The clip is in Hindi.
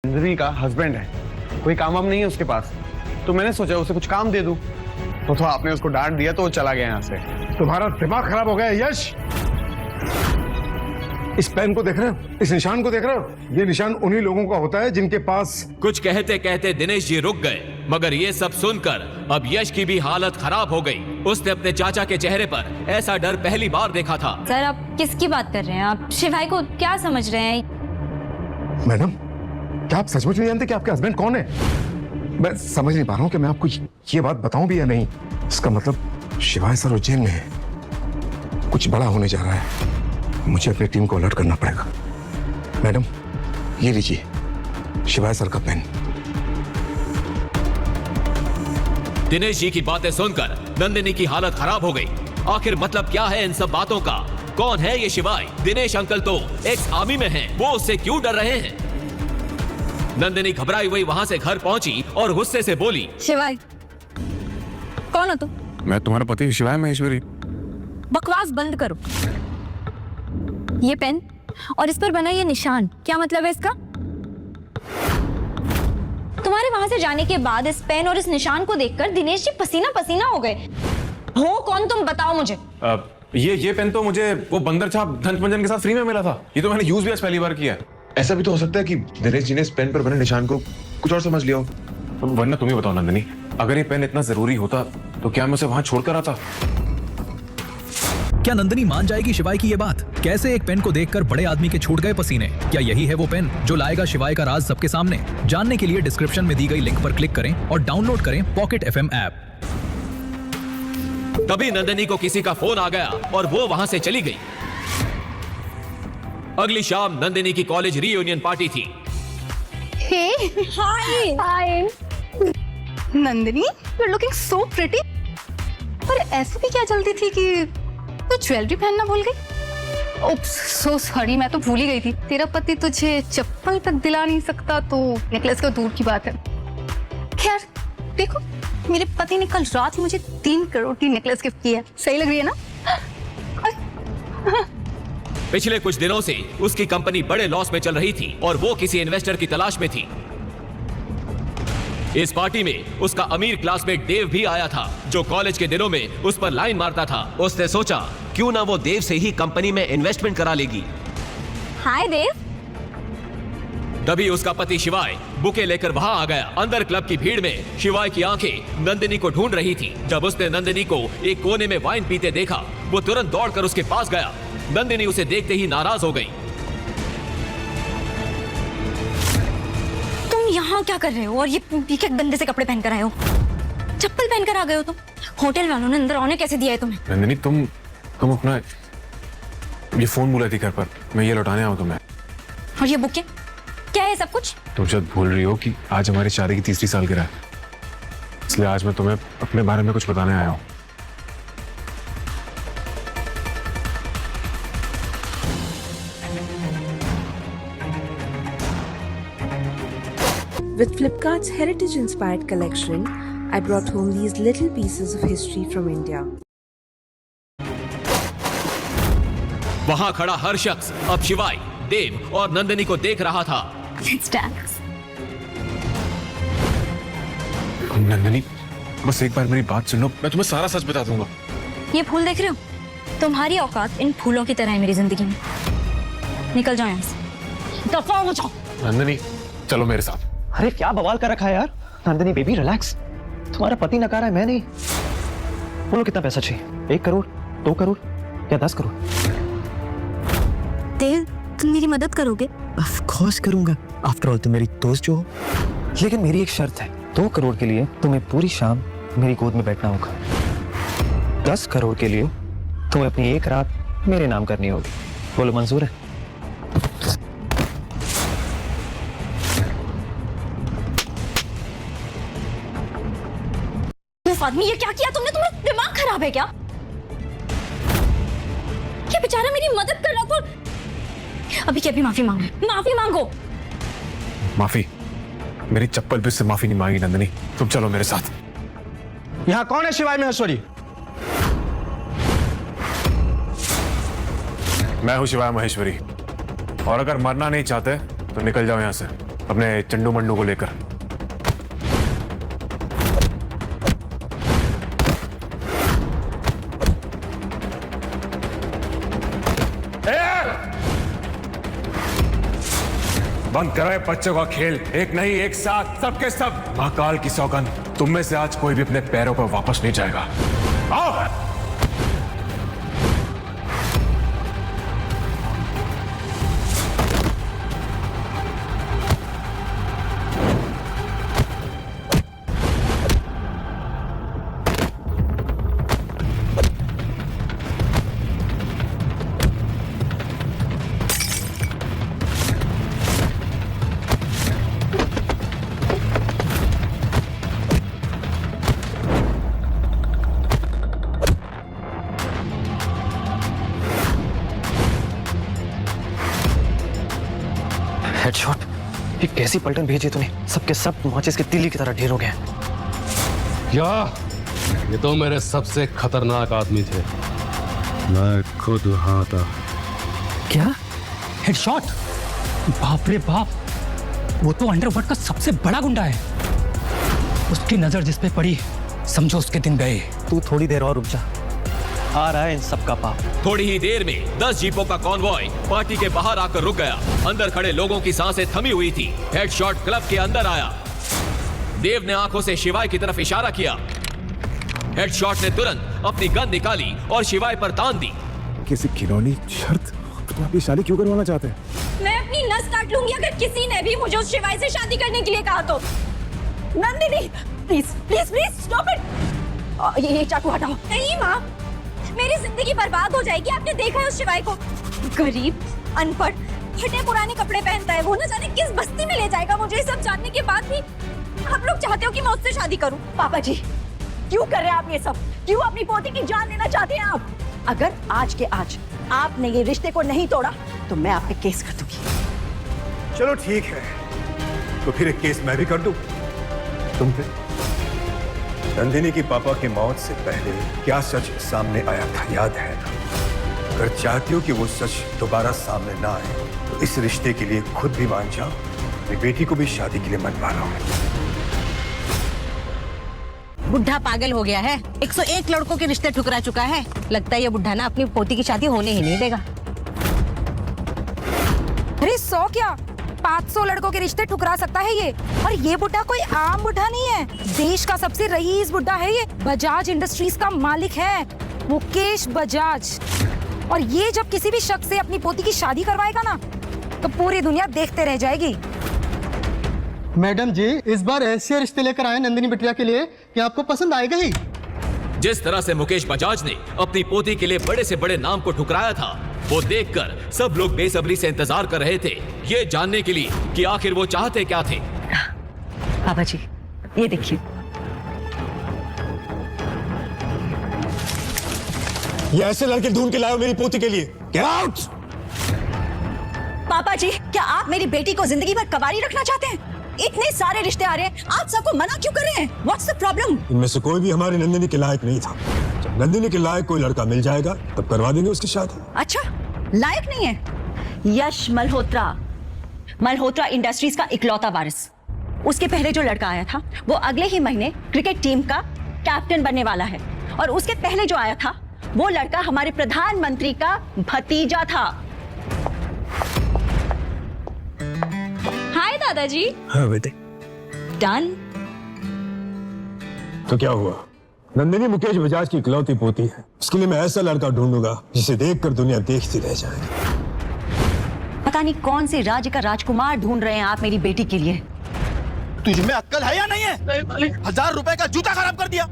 नंदिनी का हस्बैंड है, कोई काम वाम नहीं है उसके पास, तो मैंने सोचा उसे कुछ काम दे दूं। तो आपने उसको डांट दिया तो वो चला गया यहाँ से। तुम्हारा दिमाग खराब हो गया है यश। इस पेन को देख रहे हो, इस निशान को देख रहे हो? ये निशान उन्हीं लोगों का होता है जिनके पास। कुछ कहते कहते दिनेश जी रुक गए, मगर ये सब सुनकर अब यश की भी हालत खराब हो गई। उसने अपने चाचा के चेहरे पर ऐसा डर पहली बार देखा था। सर, आप किसकी बात कर रहे हैं? आप शिवाय को क्या समझ रहे हैं? मैडम, क्या आप सचमुच नहीं जानते कि आपके हस्बैंड कौन है? मैं समझ नहीं पा रहा हूँ कि मैं आपको ये बात बताऊं भी या नहीं। इसका मतलब शिवाय सर उज्जैन में है, कुछ बड़ा होने जा रहा है। मुझे अपनी टीम को अलर्ट करना पड़ेगा। मैडम, ये लीजिए शिवाय सर का पेन। दिनेश जी की बातें सुनकर नंदिनी की हालत खराब हो गई। आखिर मतलब क्या है इन सब बातों का? कौन है ये शिवाय? दिनेश अंकल तो एक्स आर्मी में हैं, वो उससे क्यों डर रहे हैं? नंदिनी घबराई हुई वहां से घर पहुंची और गुस्से से बोली, शिवाय, कौन हो तुम? मैं तुम्हारा पति शिवाय महेश्वरी। बकवास बंद करो। ये पेन और इस पर बना ये निशान, क्या मतलब है इसका? तुम्हारे वहां से जाने के बाद इस पेन और इस निशान को देखकर दिनेश जी पसीना पसीना हो गए। हो कौन तुम, बताओ मुझे। ये पेन तो मुझे वो बंदर छाप धनपंजन के साथ फ्री में मिला था। ये तो मैंने यूज भी आज पहली बार किया है। ऐसा भी तो हो सकता है कि दिनेश जी ने इस पेन पर बने निशान को कुछ और समझ लिया हो। वरना तुम ही बताओ नंदिनी, अगर ये पेन इतना जरूरी होता तो क्या मैं उसे वहां छोड़कर आता? क्या नंदिनी मान जाएगी शिवाय की ये बात? कैसे एक पेन को देखकर बड़े आदमी के छूट गए पसीने? क्या यही है वो पेन जो लाएगा शिवाय का राज सबके सामने? जानने के लिए डिस्क्रिप्शन में दी गई लिंक पर क्लिक करें और डाउनलोड करें पॉकेट FM ऐप। तभी नंदिनी को किसी का फोन आ गया और वो वहां से चली गई। अगली शाम नंदिनी की कॉलेज रीयूनियन पार्टी थी। Hi Nandini, you are looking so pretty. पर ऐसे भी क्या जल्दी थी कि तू ज्वेलरी पहनना भूल गई? ओप्स, सो सॉरी, मैं तो भूल ही गई थी। तेरा पति तुझे चप्पल तक दिला नहीं सकता तो नेकलेस तो दूर की बात है। खैर देखो, मेरे पति ने कल रात ही मुझे 3 करोड़ की नेकलेस गिफ्ट की है। सही लग रही है ना? पिछले कुछ दिनों से उसकी कंपनी बड़े लॉस में चल रही थी और वो किसी इन्वेस्टर की तलाश में थी। इस पार्टी में उसका अमीर क्लासमेट देव भी आया था, जो कॉलेज के दिनों में उस पर लाइन मारता था। उसने सोचा क्यों ना वो देव से ही कंपनी में इन्वेस्टमेंट करा लेगी। हाय देव। तभी उसका पति शिवाय बुके लेकर वहां आ गया। अंदर क्लब की भीड़ में शिवाय की आंखें नंदिनी को ढूंढ रही थी। जब उसने नंदिनी को एक कोने में वाइन पीते देखा, वो तुरंत दौड़कर उसके पास गया। नंदिनी उसे देखते ही नाराज हो गई। तुम यहाँ क्या कर रहे हो? और ये क्या गंदे से कपड़े पहनकर आए हो? चप्पल पहनकर आ गए हो तुम? होटल वालों ने अंदर आने कैसे दिया है तुम्हें? नंदिनी, तुम अपना ये फोन भूला थी घर पर, मैं ये लौटाने आऊँ तुम्हें। और ये बुके क्या है सब कुछ? तुम शायद भूल रही हो कि आज हमारी शादी की 3री सालगिरह है, इसलिए आज मैं तुम्हें अपने बारे में कुछ बताने आया हूँ। With Flipkart's heritage-inspired collection, I brought home these little pieces of history from India. वहां खड़ा हर शख्स अब शिवाय, देव और नंदिनी को देख रहा था। Let's dance. नंदिनी, बस एक बार मेरी बात सुनो, मैं तुम्हें सारा सच बता दूंगा। ये फूल देख रहे हो? तुम्हारी औकात इन फूलों की तरह है मेरी जिंदगी में। निकल जाओ यहाँ से, दफा हो जाओ। नंदिनी, चलो मेरे साथ। अरे क्या बवाल कर रखा है यार। नंदिनी बेबी रिलैक्स, तुम्हारा पति नकार है, मैं नहीं। बोलो कितना पैसा चाहिए? 1 करोड़, 2 करोड़ या 10 करोड़? देव, तुम मेरी मदद करोगे? ऑफ कोर्स करूंगा, आफ्टर ऑल तुम मेरी दोस्त जो हो। लेकिन मेरी एक शर्त है, 2 करोड़ के लिए तुम्हें पूरी शाम मेरी गोद में बैठना होगा। 10 करोड़ के लिए तुम्हें अपनी एक रात मेरे नाम करनी होगी। बोलो मंजूर है? आदमी, ये क्या किया तुमने? तुम्हारा दिमाग खराब है क्या? ये बेचारा मेरी मदद कर रहा था। अभी क्या भी माफी मांगो, माफी मांगो। माफी? मेरी चप्पल भी उससे माफी नहीं मांगी। नंदिनी, तुम चलो मेरे साथ। यहाँ कौन है शिवाय महेश्वरी? मैं हूं शिवाय महेश्वरी, और अगर मरना नहीं चाहते तो निकल जाओ यहाँ से। अपने चंडू मंडू को लेकर। बंद करो ये बच्चों का खेल, एक नहीं एक साथ सबके सब। महाकाल की सौगंध, तुम में से आज कोई भी अपने पैरों पर वापस नहीं जाएगा। आओ। हेडशॉट, ये कैसी पलटन भेजी तूने? सबके सब माचिस के तीली की तरह ढेर हो गए। क्या? ये तो मेरे सबसे खतरनाक आदमी थे। मैं खुद वहां था। क्या? हेडशॉट? बाप रे बाप, वो तो अंडरवर्ल्ड का सबसे बड़ा गुंडा है। उसकी नजर जिस पे पड़ी समझो उसके दिन गए। तू थोड़ी देर और रुक जा, आ रहा है इन सबका पाप। थोड़ी ही देर में 10 जीपों का कॉन्वॉय पार्टी के बाहर आकर रुक गया। अंदर खड़े लोगों की सांसें थमी हुई थी। हेडशॉट क्लब के अंदर आया। देव ने आंखों से शिवाय की तरफ इशारा किया। हेडशॉट ने तुरंत अपनी गन निकाली और शिवाय पर तान दी। किसी खिलौनी शर्त तुम अपनी शादी क्यों करवाना चाहते हैं? मैं अपनी नस काट लूंगी अगर किसी ने भी मुझे उस शिवाय से शादी करने के लिए कहा तो। Nandini, please please please stop it. ये चाकू हटाओ। नहीं माँ, मेरी जिंदगी बर्बाद हो जाएगी। आपने देखा है उस शिवाय को? गरीब, अनपढ़, फटे पुराने कपड़े पहनता है। वो न जाने किस बस्ती में ले जाएगा मुझे। ये सब जानने के बाद भी आप लोग चाहते हो कि मैं उससे शादी करूं? पापा जी, क्यों कर रहे हैं आप ये सब? क्यों अपनी पोती की जान लेना चाहते हैं आप? अगर आज के आज आपने ये रिश्ते को नहीं तोड़ा तो मैं आप पे केस कर दूंगी। चलो ठीक है, तो फिर एक केस मैं भी कर दूं तुम पे। नंदिनी की पापा की मौत से पहले क्या सच सामने आया था याद है ना? अगर चाहती हो कि वो सच दोबारा सामने ना आए तो इस रिश्ते के लिए खुद भी मान जाओ। मेरी बेटी को भी शादी के लिए मनवा रहा हूं। बुढ़ा पागल हो गया है। 101 लड़कों के रिश्ते ठुकरा चुका है। लगता है ये बुढ़ा ना अपनी पोती की शादी होने ही नहीं देगा। अरे 100 क्या 500 लड़कों के रिश्ते ठुकरा सकता है ये। और ये बुढ़ा कोई आम बुढ़ा नहीं है, देश का सबसे रईस बुढ़ा है ये। बजाज इंडस्ट्रीज का मालिक है मुकेश बजाज। और ये जब किसी भी शख्स से अपनी पोती की शादी करवाएगा ना तो पूरी दुनिया देखते रह जाएगी। मैडम जी, इस बार ऐसे रिश्ते लेकर आए नंदिनी बिटिया के लिए कि आपको पसंद आएगा ही। जिस तरह से मुकेश बजाज ने अपनी पोती के लिए बड़े से बड़े नाम को ठुकराया था, वो देखकर सब लोग बेसब्री से इंतजार कर रहे थे, ये जानने के लिए कि आखिर वो चाहते क्या थे। पापा जी, ये देखिए। ये ऐसे लड़के ढूंढ के लाओ मेरी पोती के लिए। Get out! पापा जी, क्या आप मेरी बेटी को जिंदगी भर कवारी रखना चाहते हैं? इतने सारे रिश्ते आ रहे हैं, आप सबको मना क्यों कर रहे हैं? What's the problem? इनमें से कोई भी हमारी नंदिनी के लायक नहीं था। जब नंदिनी के लायक कोई लड़का मिल जाएगा तब करवा देंगे उसकी शादी। अच्छा, लायक नहीं है? यश मल्होत्रा, मल्होत्रा इंडस्ट्रीज का इकलौता वारिस। उसके पहले जो लड़का आया था वो अगले ही महीने क्रिकेट टीम का कैप्टन बनने वाला है। और उसके पहले जो आया था वो लड़का हमारे प्रधानमंत्री का भतीजा था। हाय दादाजी। हाँ बेटे। डन। तो क्या हुआ? नंदिनी मुकेश बजाज की इकलौती पोती है। उसके लिए मैं ऐसा लड़का ढूंढूंगा जिसे देखकर दुनिया देखती रह जाएगी। पता नहीं कौन से राज्य का राजकुमार ढूंढ रहे हैं आप मेरी बेटी के लिए। तुझ में अक्ल है या नहीं है? 1000 रुपए का जूता खराब कर दिया।